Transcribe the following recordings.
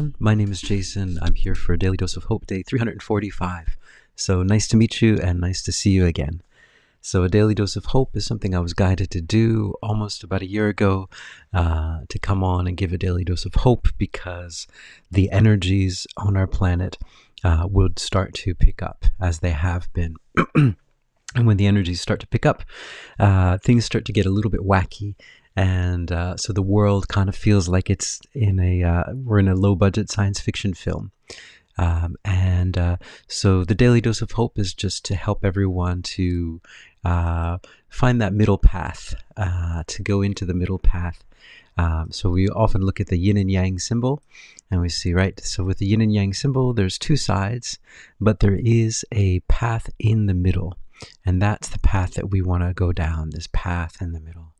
everyone. My name is Jason. I'm here for Daily Dose of Hope Day 345. So nice to meet you and nice to see you again. So a Daily Dose of Hope is something I was guided to do almost about a year ago, to come on and give a daily dose of hope because the energies on our planet would start to pick up as they have been. And when the energies start to pick up, things start to get a little bit wacky. And so the world kind of feels like it's we're in a low-budget science fiction film. So the Daily Dose of Hope is just to help everyone to find that middle path, to go into the middle path. So we often look at the yin and yang symbol, and we see, right, so with the yin and yang symbol, there's two sides, but there is a path in the middle. And that's the path that we want to go down, this path in the middle.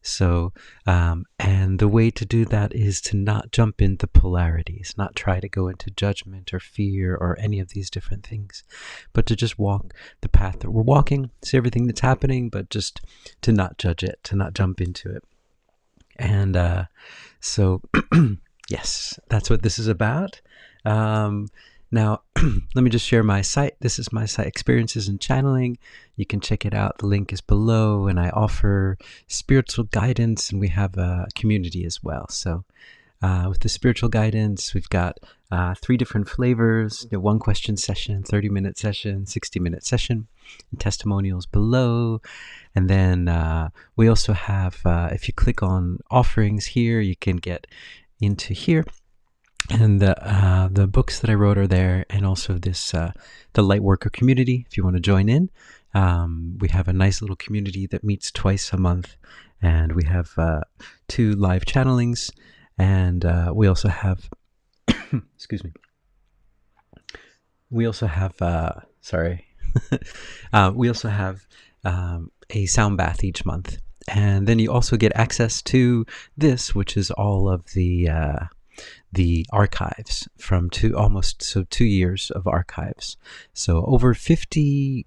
So, and the way to do that is to not jump into polarities, not try to go into judgment or fear or any of these different things, but to just walk the path that we're walking, see everything that's happening, but just to not judge it, to not jump into it. And so, yes, that's what this is about. Now, let me just share my site. This is my site, Experiences in Channeling. You can check it out. The link is below, and I offer spiritual guidance, and we have a community as well. So with the spiritual guidance, we've got 3 different flavors, 1 question session, 30-minute session, 60-minute session, and testimonials below. And then we also have, if you click on offerings here, you can get into here. And the books that I wrote are there, and also this the Lightworker community. If you want to join in, we have a nice little community that meets twice a month, and we have 2 live channelings, and we also have excuse me. We also have we also have a sound bath each month, and then you also get access to this, which is all of the archives from 2 years of archives. So over 50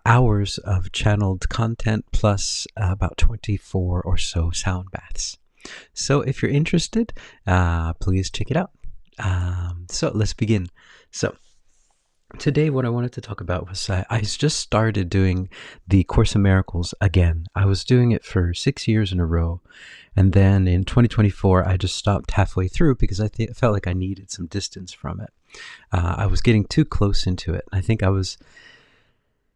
hours of channeled content plus about 24 or so sound baths. So if you're interested, please check it out. So let's begin. So today what I wanted to talk about was I just started doing the Course in Miracles again. I was doing it for 6 years in a row. And then in 2024, I just stopped halfway through because I felt like I needed some distance from it. I was getting too close into it. I think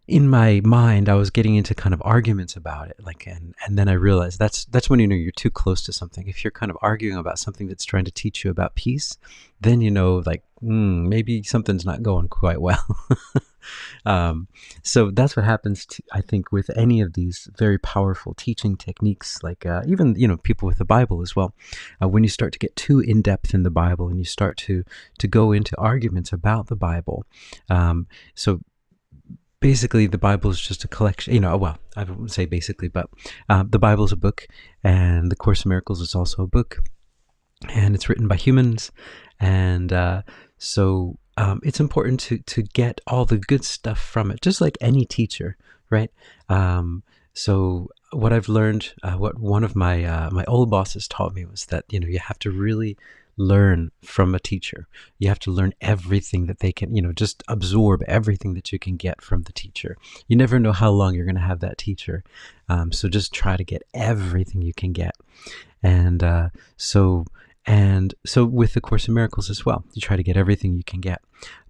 in my mind, I was getting into kind of arguments about it. And then I realized that's when you know you're too close to something. If you're kind of arguing about something that's trying to teach you about peace, then you know, maybe something's not going quite well. So that's what happens, I think, with any of these very powerful teaching techniques, even, people with the Bible as well. When you start to get too in-depth in the Bible and you start to go into arguments about the Bible. So basically, the Bible is just a collection, I wouldn't say basically, but the Bible is a book, and the Course in Miracles is also a book, and it's written by humans. And so it's important to get all the good stuff from it, just like any teacher, right? So what I've learned, what one of my old bosses taught me was that, you have to really learn from a teacher. You have to learn everything that they can, just absorb everything that you can get from the teacher. You never know how long you're going to have that teacher. So just try to get everything you can get. And so with the Course in Miracles as well, you try to get everything you can get.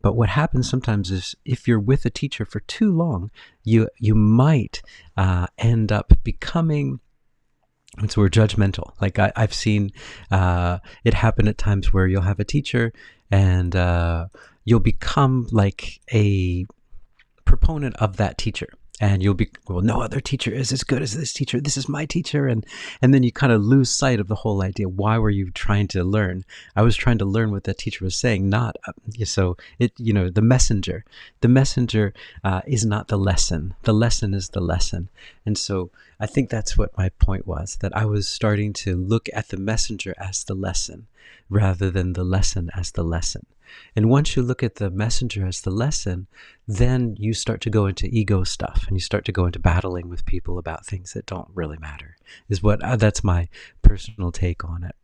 But what happens sometimes is if you're with a teacher for too long, you might end up becoming, so we're judgmental. Like I've seen it happen at times where you'll have a teacher and you'll become like a proponent of that teacher. And you'll be, well, no other teacher is as good as this teacher. This is my teacher. And then you kind of lose sight of the whole idea. Why were you trying to learn? I was trying to learn what that teacher was saying, not, so the messenger. The messenger is not the lesson. The lesson is the lesson. And so I think that's what my point was, that I was starting to look at the messenger as the lesson rather than the lesson as the lesson. And once you look at the messenger as the lesson, then you start to go into ego stuff and you start to go into battling with people about things that don't really matter, that's my personal take on it.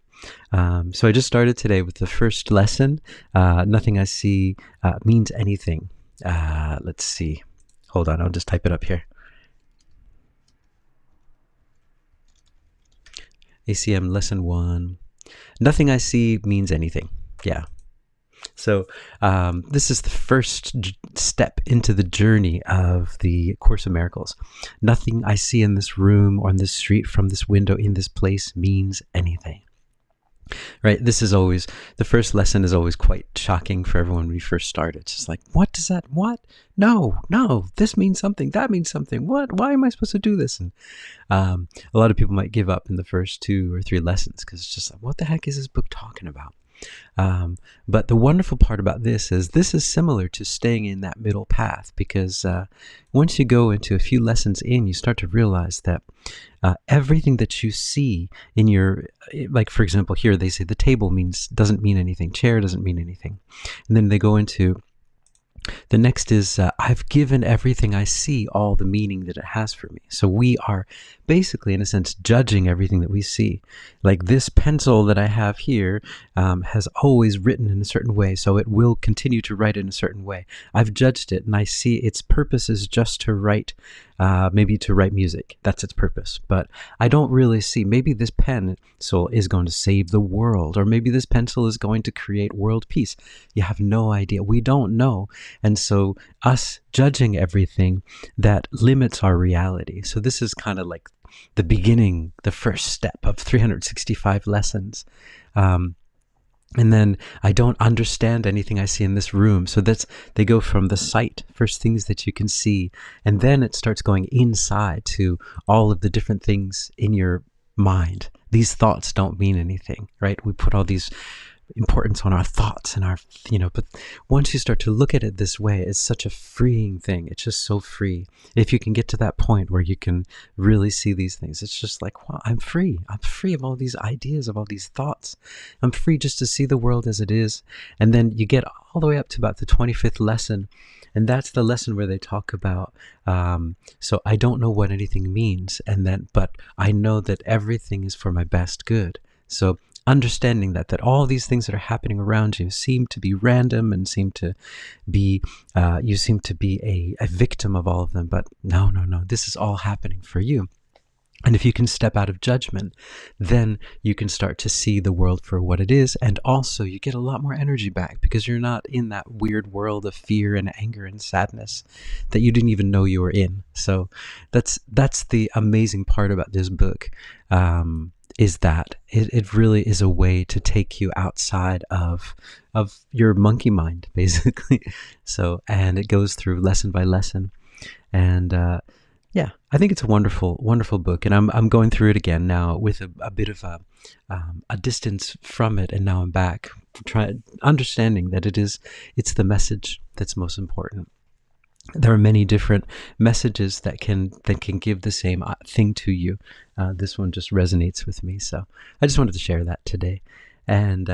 So I just started today with the first lesson. Nothing I see means anything. Let's see. Hold on, I'll just type it up here. ACM lesson 1. Nothing I see means anything. Yeah. So this is the first step into the journey of the Course of Miracles. Nothing I see in this room or on this street, from this window, in this place, means anything. Right? This is always, the first lesson is always quite shocking for everyone when we first start. It's just like, what does that, what? No, this means something, that means something. What? Why am I supposed to do this? And a lot of people might give up in the first 2 or 3 lessons because it's just like, what the heck is this book talking about? But the wonderful part about this is similar to staying in that middle path, because once you go into a few lessons in, you start to realize that everything that you see in your, like for example here they say the table doesn't mean anything, chair doesn't mean anything, and then they go into the next is, I've given everything I see all the meaning that it has for me. So we are basically, in a sense, judging everything that we see. Like this pencil that I have here has always written in a certain way, so it will continue to write in a certain way. I've judged it, and I see its purpose is just to write, maybe to write music. That's its purpose. But I don't really see, maybe this pencil is going to save the world, or maybe this pencil is going to create world peace. You have no idea. We don't know. And so us judging everything, that limits our reality. So this is kind of like the beginning, the first step of 365 lessons. And then I don't understand anything I see in this room. So they go from the sight, first things that you can see, and then it starts going inside to all of the different things in your mind. These thoughts don't mean anything, right? We put all these importance on our thoughts and our, but once you start to look at it this way, it's such a freeing thing. It's just so free. If you can get to that point where you can really see these things, it's just like, wow, I'm free. I'm free of all these ideas, of all these thoughts. I'm free just to see the world as it is. And then you get all the way up to about the 25th lesson. And that's the lesson where they talk about, so I don't know what anything means, but I know that everything is for my best good. So understanding that all these things that are happening around you seem to be random and seem to be, you seem to be a victim of all of them, but no, this is all happening for you. And if you can step out of judgment, then you can start to see the world for what it is, and also you get a lot more energy back because you're not in that weird world of fear and anger and sadness that you didn't even know you were in. So that's the amazing part about this book. Is that it really is a way to take you outside of your monkey mind, basically. So, and it goes through lesson by lesson, and yeah, I think it's a wonderful book, and I'm going through it again now with a bit of a distance from it, and now I'm back, understanding that it's the message that's most important. There are many different messages that can give the same thing to you. This one just resonates with me, so I just wanted to share that today. And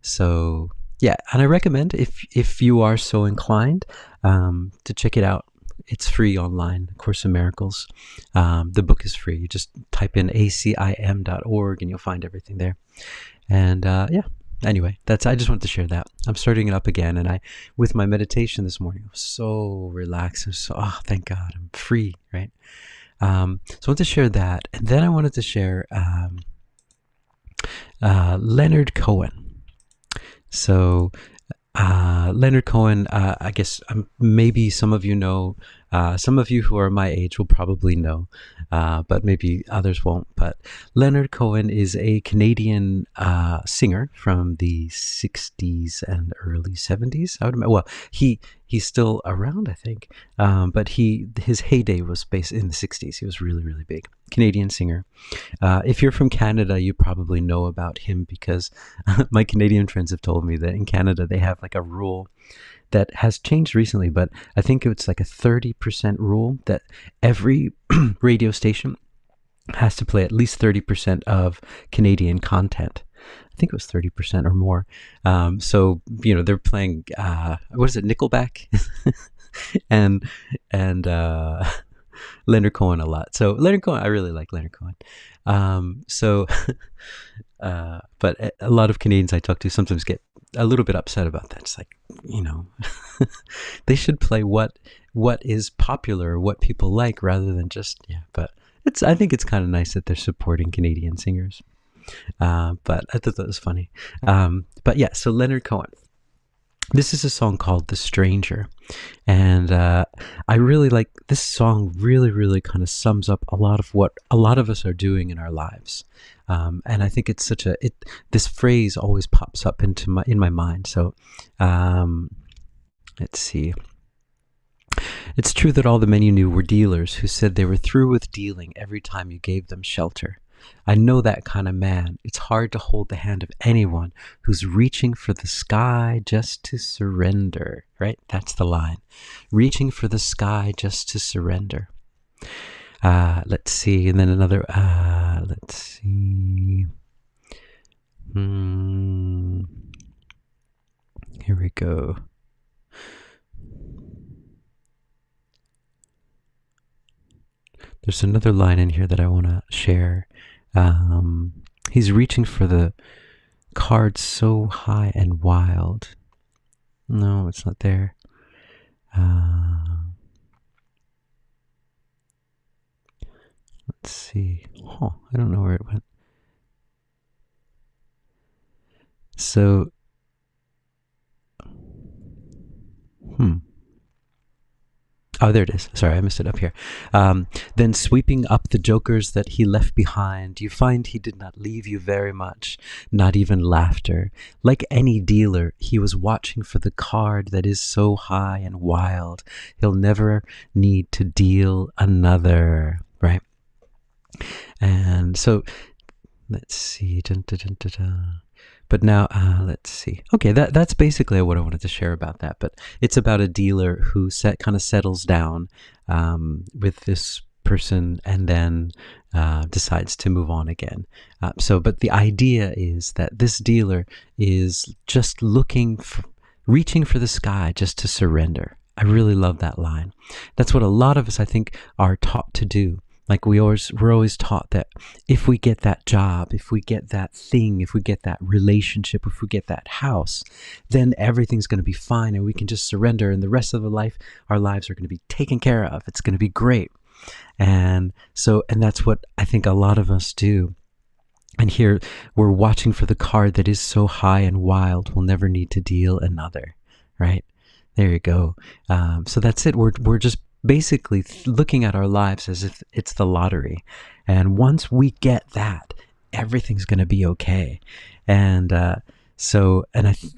so yeah, and I recommend, if you are so inclined, to check it out. It's free online, Course of Miracles. The book is free. You just type in acim.org and you'll find everything there. And yeah. Anyway, I just wanted to share that. I'm starting it up again, and with my meditation this morning, I was so relaxed. I was thank God, I'm free, right? So I wanted to share that, and then I wanted to share Leonard Cohen. So Leonard Cohen, I guess maybe some of you know, some of you who are my age will probably know, but maybe others won't. But Leonard Cohen is a Canadian singer from the 60s and early 70s. I would imagine. Well, he's still around, I think, but his heyday was based in the 60s. He was really, really big. Canadian singer. If you're from Canada, you probably know about him because my Canadian friends have told me that in Canada they have like a rule that has changed recently, but I think it's like a 30% rule that every radio station has to play at least 30% of Canadian content. I think it was 30% or more. So, they're playing, what is it, Nickelback? and Leonard Cohen a lot. So Leonard Cohen, I really like Leonard Cohen. So, but a lot of Canadians I talk to sometimes get a little bit upset about that. It's like, you know, they should play what is popular, what people like, rather than just, yeah. But I think it's kind of nice that they're supporting Canadian singers. But I thought that was funny. But yeah, so Leonard Cohen. This is a song called "The Stranger," and I really like this song. Really, really kind of sums up a lot of what a lot of us are doing in our lives, and I think it's such a this phrase always pops up in my mind. So, let's see. It's true that all the men you knew were dealers who said they were through with dealing every time you gave them shelter. I know that kind of man. It's hard to hold the hand of anyone who's reaching for the sky just to surrender, right? That's the line. Reaching for the sky just to surrender. Let's see. And then another, let's see. Here we go. There's another line in here that I want to share. He's reaching for the card so high and wild. No, it's not there. Let's see. Oh, I don't know where it went. So, oh, there it is. Sorry, I missed it up here. Then sweeping up the jokers that he left behind, you find he did not leave you very much, not even laughter. Like any dealer, he was watching for the card that is so high and wild, he'll never need to deal another, right? And so, let's see. Dun, dun, dun, dun, dun. But now, let's see. Okay, that's basically what I wanted to share about that. But it's about a dealer who kind of settles down with this person and then decides to move on again. But the idea is that this dealer is just reaching for the sky just to surrender. I really love that line. That's what a lot of us, I think, are taught to do. Like we're always taught that if we get that job, if we get that thing, if we get that relationship, if we get that house, then everything's going to be fine and we can just surrender and the rest of our lives are going to be taken care of. It's going to be great. And that's what I think a lot of us do. And here we're watching for the card that is so high and wild, we'll never need to deal another, right? There you go. So that's it. We're just basically looking at our lives as if it's the lottery. And once we get that, everything's going to be okay. And I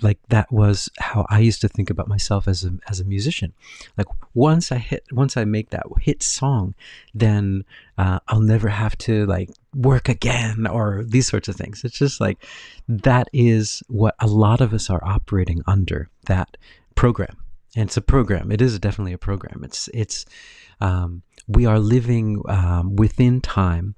like that was how I used to think about myself as a musician. Like once I make that hit song, then I'll never have to like work again or these sorts of things. It's just like that is what a lot of us are operating under, that program. And it's a program. It is definitely a program. We are living within time,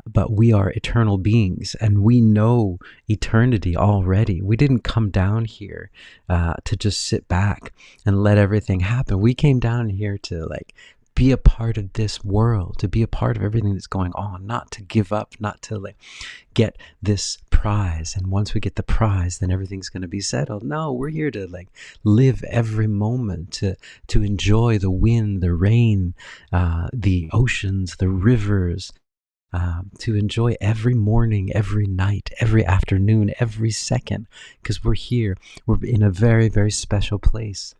but we are eternal beings, and we know eternity already. We didn't come down here to just sit back and let everything happen. We came down here to like be a part of this world, to be a part of everything that's going on, not to give up, not to like get this prize. And once we get the prize, then everything's going to be settled. No, we're here to like live every moment, to enjoy the wind, the rain, the oceans, the rivers, to enjoy every morning, every night, every afternoon, every second, because we're here. We're in a very, very special place.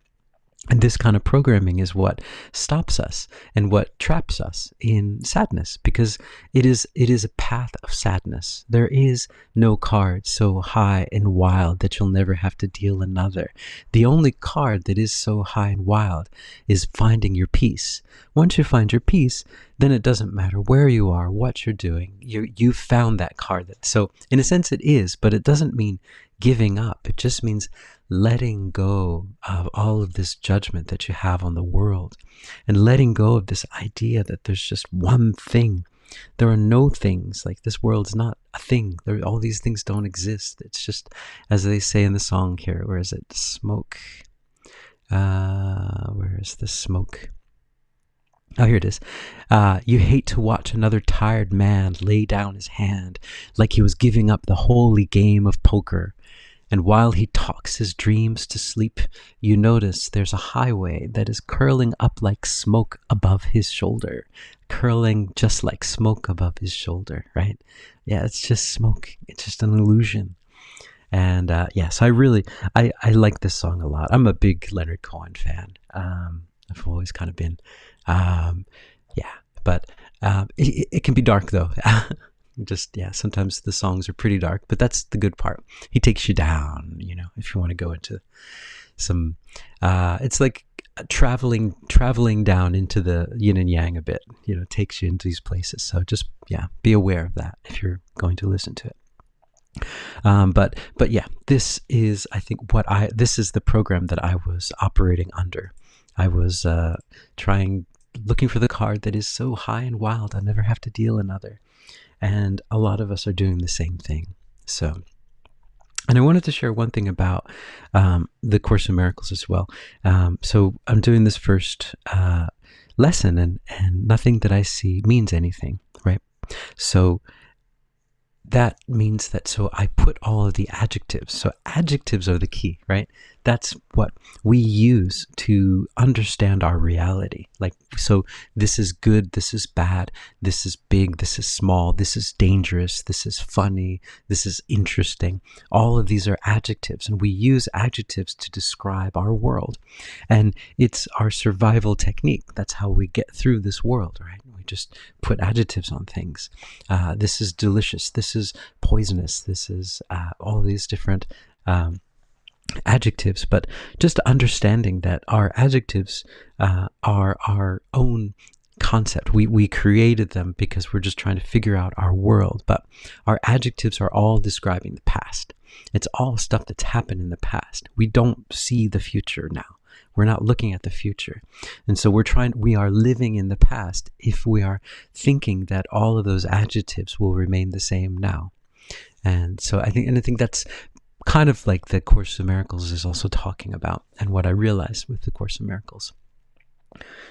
And this kind of programming is what stops us and what traps us in sadness, because it is a path of sadness. There is no card so high and wild that you'll never have to deal another. The only card that is so high and wild is finding your peace. Once you find your peace, then it doesn't matter where you are, what you're doing. You've found that card. So in a sense it is, but it doesn't mean giving up. It just means letting go of all of this judgment that you have on the world, and letting go of this idea that there's just one thing. There are no things. Like this world's not a thing. All these things don't exist. It's just, as they say in the song here, where is it? Smoke. Where is the smoke? Oh, here it is. You hate to watch another tired man lay down his hand like he was giving up the holy game of poker. And while he talks his dreams to sleep, you notice there's a highway that is curling up like smoke above his shoulder. Curling just like smoke above his shoulder, right? Yeah, it's just smoke. It's just an illusion. And yes, I like this song a lot. I'm a big Leonard Cohen fan. I've always kind of been. Um, yeah, but it can be dark though. Just, yeah, sometimes the songs are pretty dark, but that's the good part. He takes you down, if you want to go into some, it's like traveling down into the yin and yang a bit, takes you into these places. So just, yeah, be aware of that if you're going to listen to it. But yeah, this is, I think, this is the program that I was operating under. I was looking for the card that is so high and wild, I'll never have to deal another. And a lot of us are doing the same thing. So, and I wanted to share one thing about the Course in Miracles as well. So I'm doing this first lesson, and nothing that I see means anything, right? So that means that, so I put all of the adjectives. So adjectives are the key, right? That's what we use to understand our reality. Like, so this is good, this is bad, this is big, this is small, this is dangerous, this is funny, this is interesting. All of these are adjectives, and we use adjectives to describe our world. And it's our survival technique. That's how we get through this world, right? We just put adjectives on things. This is delicious, this is poisonous, this is all these different adjectives. But just understanding that our adjectives are our own concept. We created them because we're just trying to figure out our world. But our adjectives are all describing the past. It's all stuff that's happened in the past. We don't see the future now. We're not looking at the future. And so we are living in the past if we are thinking that all of those adjectives will remain the same now. And so I think that's kind of like the Course in Miracles is also talking about, and what I realized with the Course in Miracles.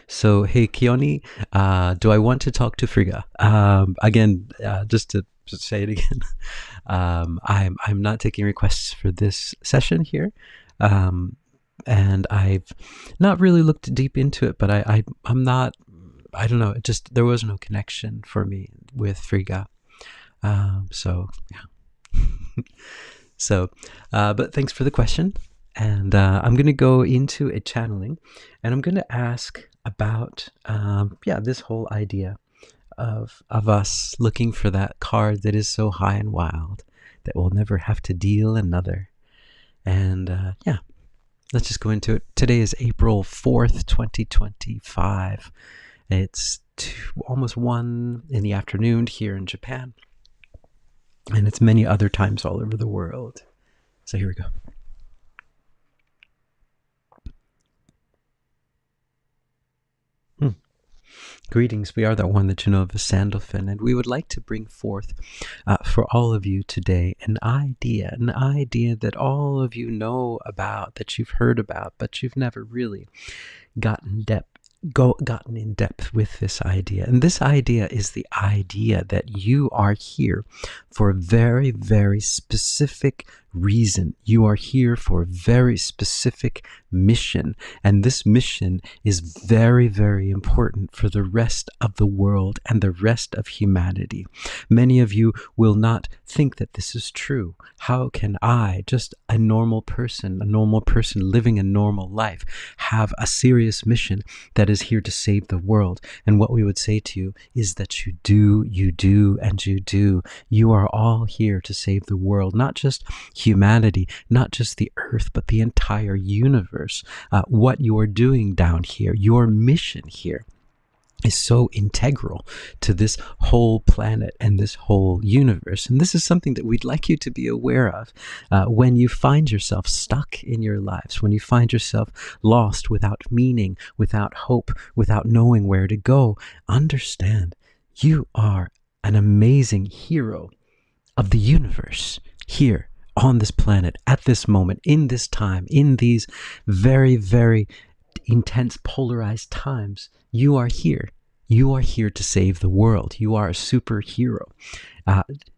So, hey, Kioni, do I want to talk to Frigga? Again, just to say it again, I'm not taking requests for this session here. And I've not really looked deep into it, but I'm not, I don't know, there was no connection for me with Frigga. So, yeah. So, but thanks for the question. And I'm going to go into a channeling, and I'm going to ask about, this whole idea of us looking for that card that is so high and wild that we'll never have to deal another. And let's just go into it. Today is April 4th, 2025. It's almost 1 in the afternoon here in Japan. And it's many other times all over the world. So here we go. Greetings, we are that one that you know of as Sandalphon, and we would like to bring forth for all of you today an idea that all of you know about, that you've heard about, but you've never really gotten in depth with this idea. And this idea is the idea that you are here for a very, very specific reason. You are here for a very specific mission, and this mission is very, very important for the rest of the world and the rest of humanity. Many of you will not think that this is true. How can I, just a normal person living a normal life, have a serious mission that is here to save the world? And what we would say to you is that you do, and you do. You are all here to save the world, not just humanity, not just the earth, but the entire universe. What you are doing down here, your mission here, is so integral to this whole planet and this whole universe. And this is something that we'd like you to be aware of when you find yourself stuck in your lives, when you find yourself lost, without meaning, without hope, without knowing where to go. Understand, you are an amazing hero of the universe here on this planet, at this moment, in this time, in these very, very intense polarized times, you are here. You are here to save the world. You are a superhero.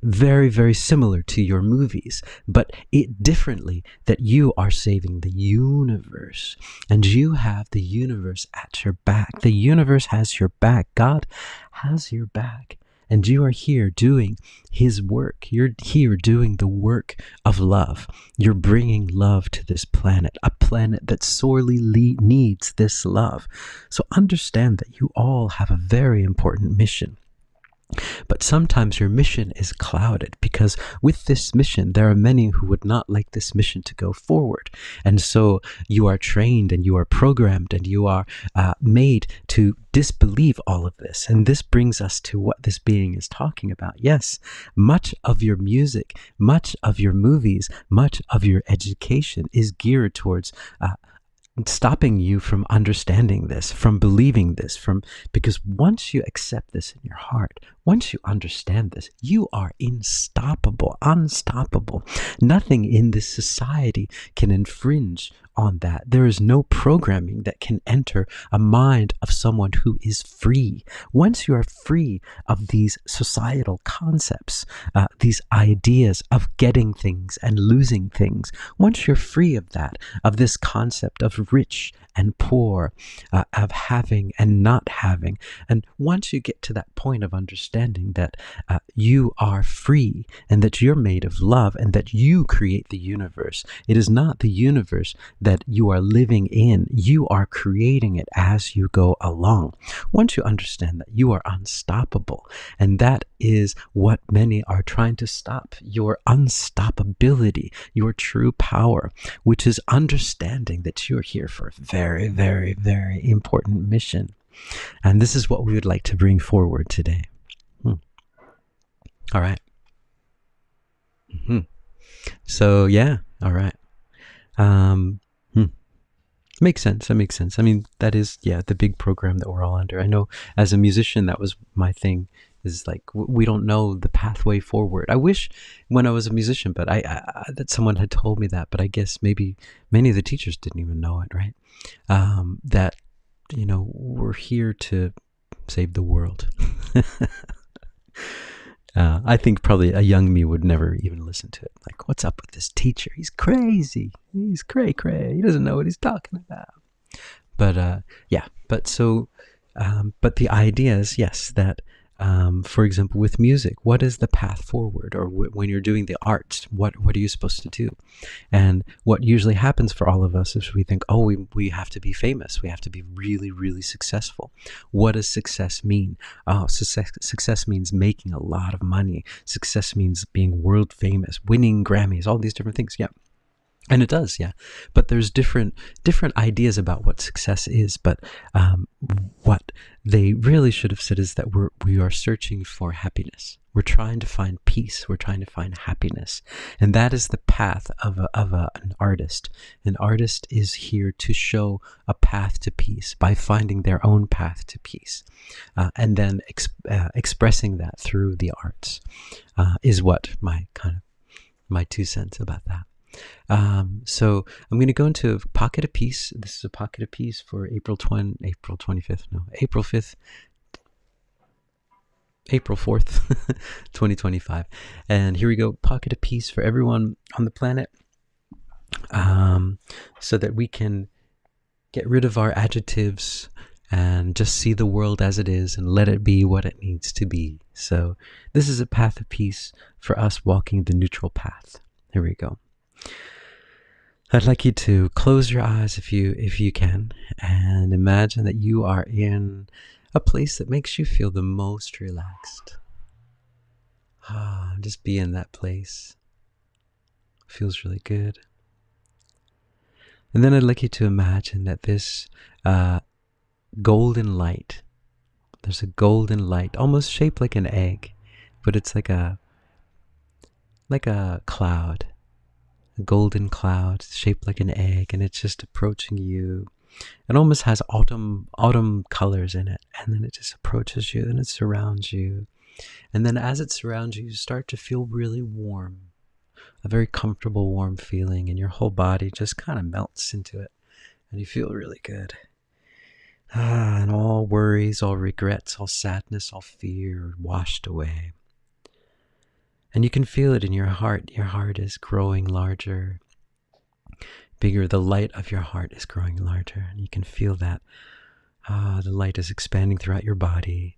Very, very similar to your movies, but it differently, that you are saving the universe, and you have the universe at your back. The universe has your back. God has your back. And you are here doing his work. You're here doing the work of love. You're bringing love to this planet, a planet that sorely needs this love. So understand that you all have a very important mission. But sometimes your mission is clouded, because with this mission, there are many who would not like this mission to go forward. And so you are trained and you are programmed and you are made to disbelieve all of this. And this brings us to what this being is talking about. Yes, much of your music, much of your movies, much of your education is geared towards stopping you from understanding this, from believing this, because once you accept this in your heart, once you understand this, you are unstoppable. Nothing in this society can infringe on that. There is no programming that can enter a mind of someone who is free. Once you are free of these societal concepts, these ideas of getting things and losing things, once you're free of that, of this concept of rich and poor, of having and not having, and once you get to that point of understanding that you are free and that you're made of love and that you create the universe, it is not the universe that you are living in. You are creating it as you go along. Once you understand that, you are unstoppable, and that is what many are trying to stop: your unstoppability, your true power, which is understanding that you're here for a very, very, very important mission. And this is what we would like to bring forward today. All right. So yeah, all right. Makes sense. That makes sense. I mean, that is, the big program that we're all under. I know as a musician, that was my thing, is like, we don't know the pathway forward. I wish when I was a musician, but I that someone had told me that, but I guess maybe many of the teachers didn't even know it, right? That, we're here to save the world. I think probably a young me would never even listen to it. Like, what's up with this teacher? He's crazy. He's cray. He doesn't know what he's talking about. But but the idea is, yes, that for example, with music, what is the path forward? Or when you're doing the arts, what are you supposed to do? And what usually happens for all of us is we think, oh, we have to be famous. We have to be really, really successful. What does success mean? Oh, success means making a lot of money. Success means being world famous, winning Grammys, all these different things. Yeah. And it does, yeah. But there's different ideas about what success is. But what they really should have said is that we are searching for happiness. We're trying to find peace. We're trying to find happiness. And that is the path of an artist. An artist is here to show a path to peace by finding their own path to peace. And then expressing that through the arts is what my 2 cents about that. So I'm going to go into Pocket of Peace. This is a Pocket of Peace for April 4th, 2025. And here we go. Pocket of Peace for everyone on the planet, so that we can get rid of our adjectives and just see the world as it is and let it be what it needs to be. So this is a path of peace for us walking the neutral path. Here we go. I'd like you to close your eyes if you can, and imagine that you are in a place that makes you feel the most relaxed. Just be in that place. Feels really good. And then I'd like you to imagine that this golden light, there's a golden light, almost shaped like an egg, but it's like a cloud. A golden cloud shaped like an egg, and it's just approaching you. It almost has autumn colors in it, and then it just approaches you and it surrounds you. And then as it surrounds you, you start to feel really warm, a very comfortable warm feeling, and your whole body just kind of melts into it. and you feel really good. And all worries, all regrets, all sadness, all fear are washed away. And you can feel it in your heart. Your heart is growing larger, bigger. The light of your heart is growing larger. And you can feel that. The light is expanding throughout your body.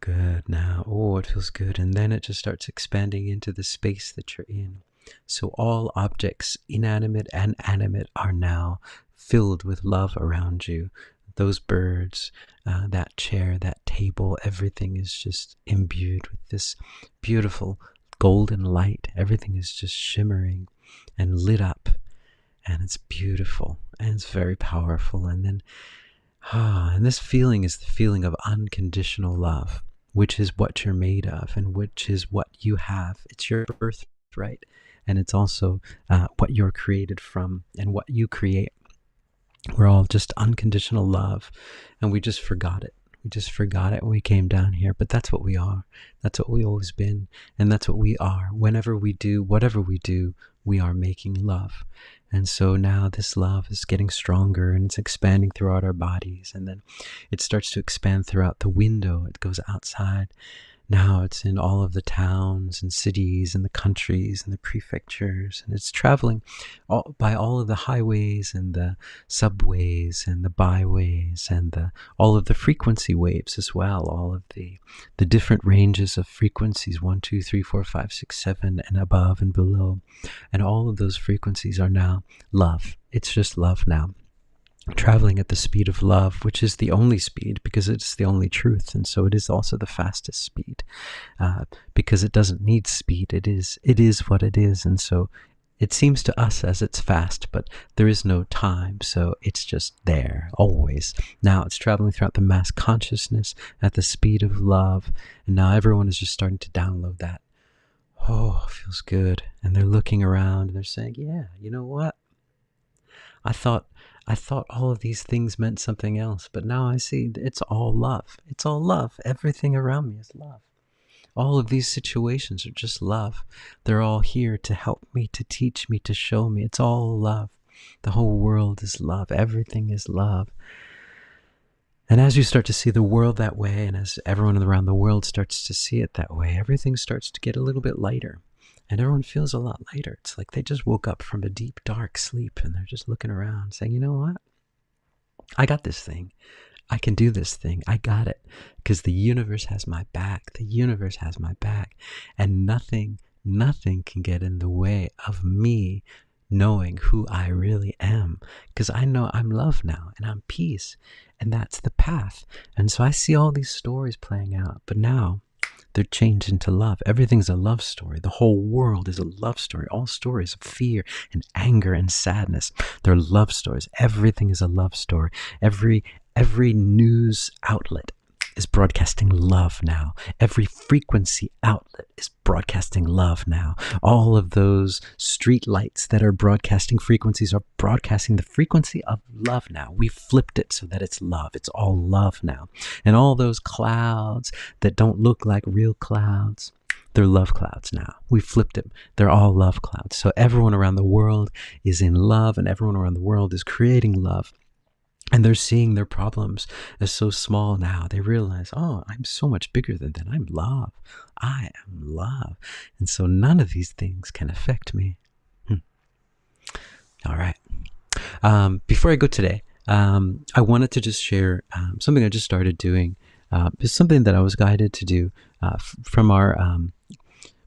Good now. Oh, it feels good. And then it just starts expanding into the space that you're in. So all objects, inanimate and animate, are now filled with love around you. Those birds, that chair, that table, everything is just imbued with this beautiful golden light. Everything is just shimmering and lit up, and it's beautiful and it's very powerful. And then, and this feeling is the feeling of unconditional love, which is what you're made of and which is what you have. It's your birthright, and it's also what you're created from and what you create. We're all just unconditional love, and we just forgot it. We just forgot it when we came down here, but that's what we are. That's what we've always been, and that's what we are. Whenever we do, whatever we do, we are making love. And so now this love is getting stronger, and it's expanding throughout our bodies, and then it starts to expand throughout the window. It goes outside. Now it's in all of the towns and cities and the countries and the prefectures, and it's traveling by all of the highways and the subways and the byways and all of the frequency waves as well, all of the different ranges of frequencies, 1, 2, 3, 4, 5, 6, 7, and above and below. And all of those frequencies are now love. It's just love now. Traveling at the speed of love, which is the only speed because it's the only truth, and so it is also the fastest speed, because it doesn't need speed. It is what it is, and so it seems to us as it's fast, but there is no time, so it's just there always. Now it's traveling throughout the mass consciousness at the speed of love, and now everyone is just starting to download that. Oh, it feels good, and they're looking around and they're saying, yeah, you know what? I thought all of these things meant something else, but now I see it's all love. It's all love. Everything around me is love. All of these situations are just love. They're all here to help me, to teach me, to show me. It's all love. The whole world is love. Everything is love. And as you start to see the world that way, and as everyone around the world starts to see it that way, everything starts to get a little bit lighter. And everyone feels a lot lighter. It's like they just woke up from a deep, dark sleep, and they're just looking around saying, you know what? I got this thing. I can do this thing. I got it. Because the universe has my back. The universe has my back. And nothing can get in the way of me knowing who I really am. Because I know I'm love now, and I'm peace. And that's the path. And so I see all these stories playing out. But now they're changed into love. Everything's a love story. The whole world is a love story. All stories of fear and anger and sadness, they're love stories. Everything is a love story. Every news outlet is broadcasting love now. Every frequency outlet is broadcasting love now. All of those street lights that are broadcasting frequencies are broadcasting the frequency of love now. We flipped it so that it's love. It's all love now. And all those clouds that don't look like real clouds, they're love clouds now. We flipped it. They're all love clouds. So everyone around the world is in love, and everyone around the world is creating love. And they're seeing their problems as so small now. They realize, oh, I'm so much bigger than that. I'm love. I am love. And so none of these things can affect me. All right. Before I go today, I wanted to just share something I just started doing. It's something that I was guided to do from our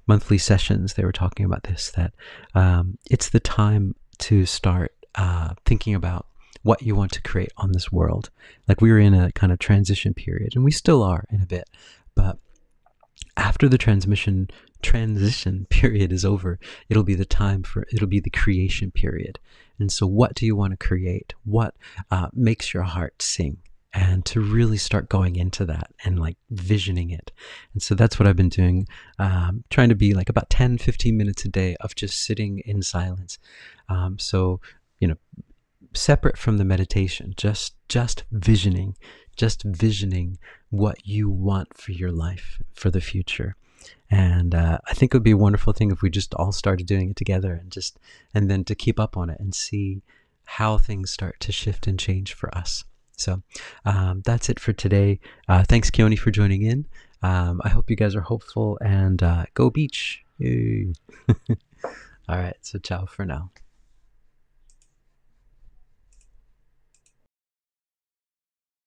monthly sessions. They were talking about this, that it's the time to start thinking about what you want to create on this world. Like, we were in a kind of transition period, and we still are in a bit, but after the transition period is over, it'll be the creation period. And so what do you want to create? What makes your heart sing? And to really start going into that and like visioning it. And so that's what I've been doing, trying to be like about 10-15 minutes a day of just sitting in silence. So, separate from the meditation, just visioning what you want for your life, for the future. And I think it would be a wonderful thing if we just all started doing it together, and then to keep up on it and see how things start to shift and change for us. So that's it for today. Thanks, Keone, for joining in. I hope you guys are hopeful, and go beach. Yay. All right, so ciao for now.